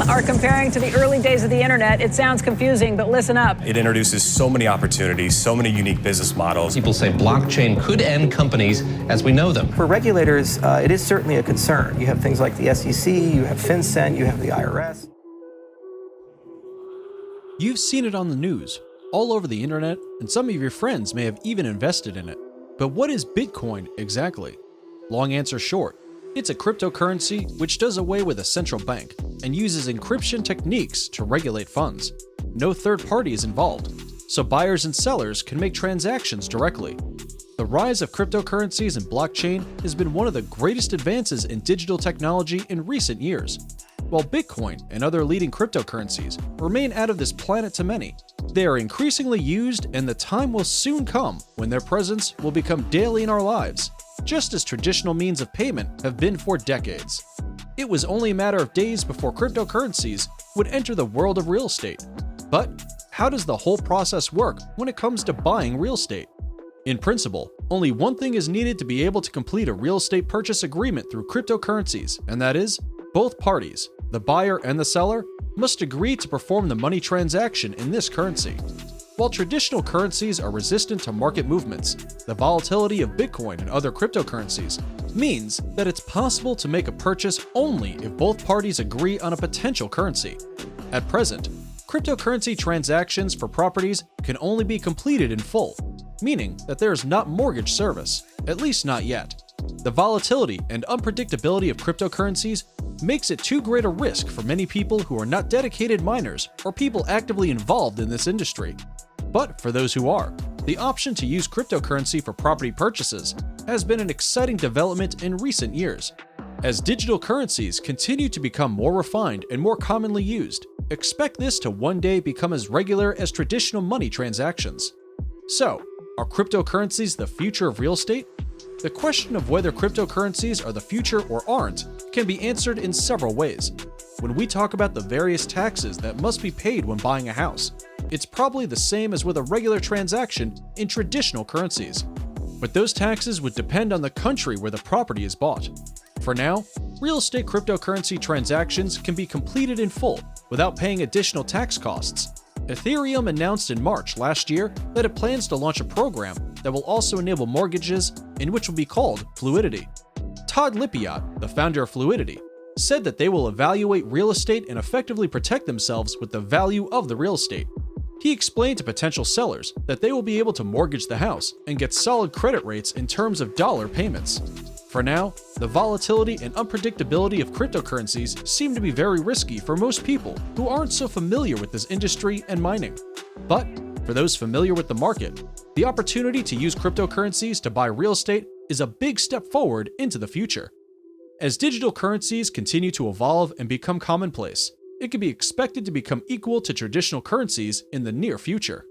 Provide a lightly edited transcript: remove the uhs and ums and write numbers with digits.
are comparing to the early days of the internet. It sounds confusing, but listen up. It introduces so many opportunities, so many unique business models. People say blockchain could end companies as we know them. For regulators, it is certainly a concern. You have things like the SEC, you have FinCEN, you have the IRS. You've seen it on the news, all over the internet, and some of your friends may have even invested in it. But what is Bitcoin exactly? Long answer short, it's a cryptocurrency which does away with a central bank and uses encryption techniques to regulate funds. No third party is involved, so buyers and sellers can make transactions directly. The rise of cryptocurrencies and blockchain has been one of the greatest advances in digital technology in recent years. While Bitcoin and other leading cryptocurrencies remain out of this planet to many, they are increasingly used, and the time will soon come when their presence will become daily in our lives, just as traditional means of payment have been for decades. It was only a matter of days before cryptocurrencies would enter the world of real estate. But how does the whole process work when it comes to buying real estate? In principle, only one thing is needed to be able to complete a real estate purchase agreement through cryptocurrencies, and that is, both parties, the buyer and the seller, must agree to perform the money transaction in this currency. While traditional currencies are resistant to market movements, the volatility of Bitcoin and other cryptocurrencies means that it's possible to make a purchase only if both parties agree on a potential currency. At present, cryptocurrency transactions for properties can only be completed in full, meaning that there is not mortgage service, at least not yet. The volatility and unpredictability of cryptocurrencies makes it too great a risk for many people who are not dedicated miners or people actively involved in this industry. But for those who are, the option to use cryptocurrency for property purchases has been an exciting development in recent years. As digital currencies continue to become more refined and more commonly used, expect this to one day become as regular as traditional money transactions. So, are cryptocurrencies the future of real estate? The question of whether cryptocurrencies are the future or aren't can be answered in several ways. When we talk about the various taxes that must be paid when buying a house, it's probably the same as with a regular transaction in traditional currencies. But those taxes would depend on the country where the property is bought. For now, real estate cryptocurrency transactions can be completed in full without paying additional tax costs. Ethereum announced in March last year that it plans to launch a program that will also enable mortgages in which will be called Fluidity. Todd Lippiatt, the founder of Fluidity, said that they will evaluate real estate and effectively protect themselves with the value of the real estate. He explained to potential sellers that they will be able to mortgage the house and get solid credit rates in terms of dollar payments. For now, the volatility and unpredictability of cryptocurrencies seem to be very risky for most people who aren't so familiar with this industry and mining. But for those familiar with the market, the opportunity to use cryptocurrencies to buy real estate is a big step forward into the future. As digital currencies continue to evolve and become commonplace, it can be expected to become equal to traditional currencies in the near future.